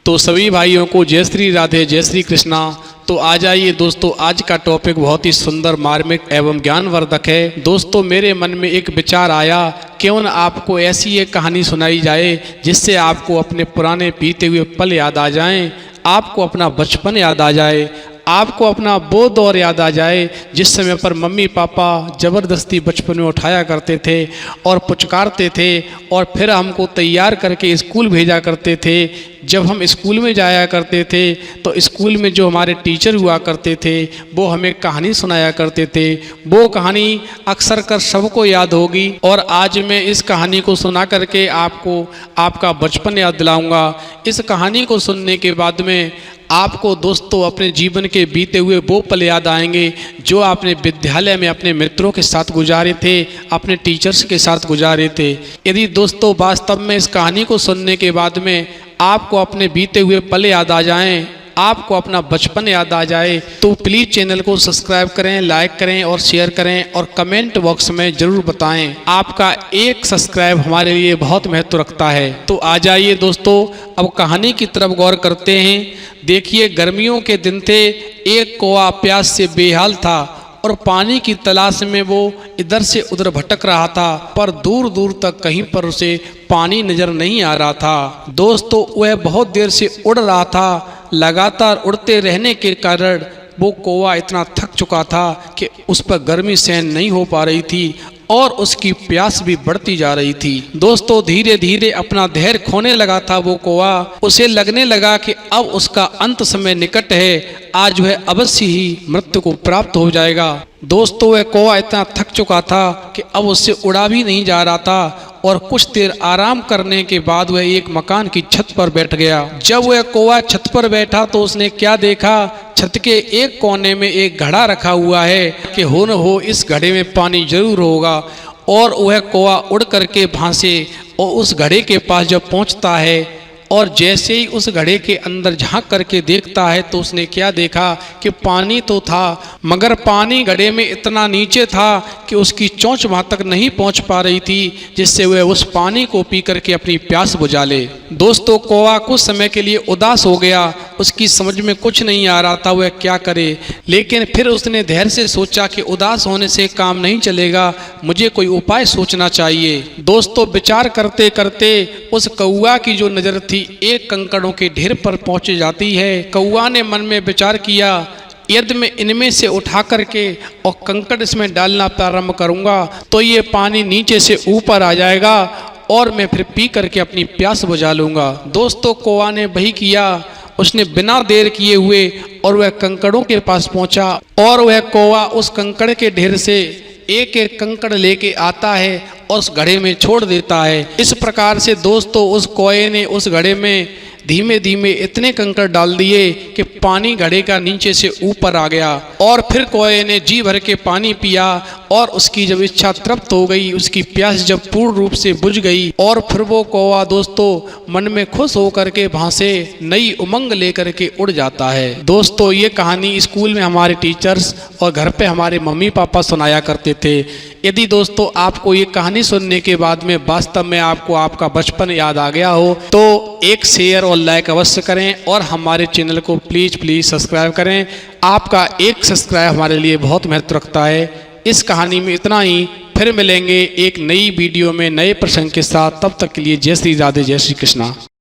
तो सभी भाइयों को जय श्री राधे जय श्री कृष्णा। तो आ जाइए दोस्तों, आज का टॉपिक बहुत ही सुंदर, मार्मिक एवं ज्ञानवर्धक है। दोस्तों मेरे मन में एक विचार आया, क्यों न आपको ऐसी एक कहानी सुनाई जाए जिससे आपको अपने पुराने बीते हुए पल याद आ जाएं, आपको अपना बचपन याद आ जाए, आपको अपना वो दौर याद आ जाए जिस समय पर मम्मी पापा ज़बरदस्ती बचपन में उठाया करते थे और पुचकारते थे और फिर हमको तैयार करके स्कूल भेजा करते थे। जब हम स्कूल में जाया करते थे तो स्कूल में जो हमारे टीचर हुआ करते थे वो हमें कहानी सुनाया करते थे। वो कहानी अक्सर कर सबको याद होगी और आज मैं इस कहानी को सुना करके आपको आपका बचपन याद दिलाऊंगा। इस कहानी को सुनने के बाद में आपको दोस्तों अपने जीवन के बीते हुए वो पल याद आएंगे जो आपने विद्यालय में अपने मित्रों के साथ गुजारे थे, अपने टीचर्स के साथ गुजारे थे। यदि दोस्तों वास्तव में इस कहानी को सुनने के बाद में आपको अपने बीते हुए पल याद आ जाएं, आपको अपना बचपन याद आ जाए, तो प्लीज़ चैनल को सब्सक्राइब करें, लाइक करें और शेयर करें और कमेंट बॉक्स में ज़रूर बताएं। आपका एक सब्सक्राइब हमारे लिए बहुत महत्व रखता है। तो आ जाइए दोस्तों, अब कहानी की तरफ गौर करते हैं। देखिए, गर्मियों के दिन थे। एक कौवा प्यास से बेहाल था और पानी की तलाश में वो इधर से उधर भटक रहा था, पर दूर दूर तक कहीं पर उसे पानी नजर नहीं आ रहा था। दोस्तों वह बहुत देर से उड़ रहा था। लगातार उड़ते रहने के कारण वो कौवा इतना थक चुका था कि उस पर गर्मी सहन नहीं हो पा रही थी और उसकी प्यास भी बढ़ती जा रही थी। दोस्तों धीरे धीरे अपना धैर्य खोने लगा था वो कौवा। उसे लगने लगा कि अब उसका अंत समय निकट है, आज वह अवश्य ही मृत्यु को प्राप्त हो जाएगा। दोस्तों वह कौवा इतना थक चुका था कि अब उससे उड़ा भी नहीं जा रहा था और कुछ देर आराम करने के बाद वह एक मकान की छत पर बैठ गया। जब वह कौवा छत पर बैठा तो उसने क्या देखा, छत के एक कोने में एक घड़ा रखा हुआ है कि हो न हो इस घड़े में पानी जरूर होगा। और वह कौवा उड़ करके भांसे और उस घड़े के पास जब पहुंचता है और जैसे ही उस घड़े के अंदर झांक करके देखता है तो उसने क्या देखा कि पानी तो था, मगर पानी घड़े में इतना नीचे था कि उसकी चोंच वहाँ तक नहीं पहुँच पा रही थी, जिससे वह उस पानी को पी करके अपनी प्यास बुझा ले। दोस्तों कौवा कुछ समय के लिए उदास हो गया। उसकी समझ में कुछ नहीं आ रहा था वह क्या करे, लेकिन फिर उसने धैर्य से सोचा कि उदास होने से काम नहीं चलेगा, मुझे कोई उपाय सोचना चाहिए। दोस्तों विचार करते करते उस कौवा की जो नज़र थी एक कंकड़ों के ढेर पर पहुंच जाती है। कौवा ने मन में विचार किया, यदि मैं इनमें से उठा करके और कंकड़ इसमें डालना प्रारंभ करूंगा तो ये पानी नीचे से ऊपर आ जाएगा और मैं फिर पी करके अपनी प्यास बुझा लूंगा। दोस्तों कौवा ने वही किया। उसने बिना देर किए हुए और वह कंकड़ों के पास पहुंचा और वह कौवा उस कंकड़ के ढेर से एक एक कंकड़ लेके आता है और उस घड़े में छोड़ देता है। इस प्रकार से दोस्तों उस कौवे ने उस घड़े में धीमे धीमे इतने कंकड़ डाल दिए कि पानी घड़े का नीचे से ऊपर आ गया। और फिर कौवे ने जी भर के पानी पिया और उसकी जब इच्छा तृप्त हो गई, उसकी प्यास जब पूर्ण रूप से बुझ गई और फिर वो कौवा दोस्तों मन में खुश होकर के वहाँ से नई उमंग लेकर के उड़ जाता है। दोस्तों ये कहानी स्कूल में हमारे टीचर्स और घर पे हमारे मम्मी पापा सुनाया करते थे। यदि दोस्तों आपको ये कहानी सुनने के बाद में वास्तव में आपको आपका बचपन याद आ गया हो तो एक शेयर और लाइक अवश्य करें और हमारे चैनल को प्लीज़ सब्सक्राइब करें। आपका एक सब्सक्राइब हमारे लिए बहुत महत्व रखता है। इस कहानी में इतना ही, फिर मिलेंगे एक नई वीडियो में नए प्रसंग के साथ। तब तक के लिए जय श्री राधे जय श्री कृष्णा।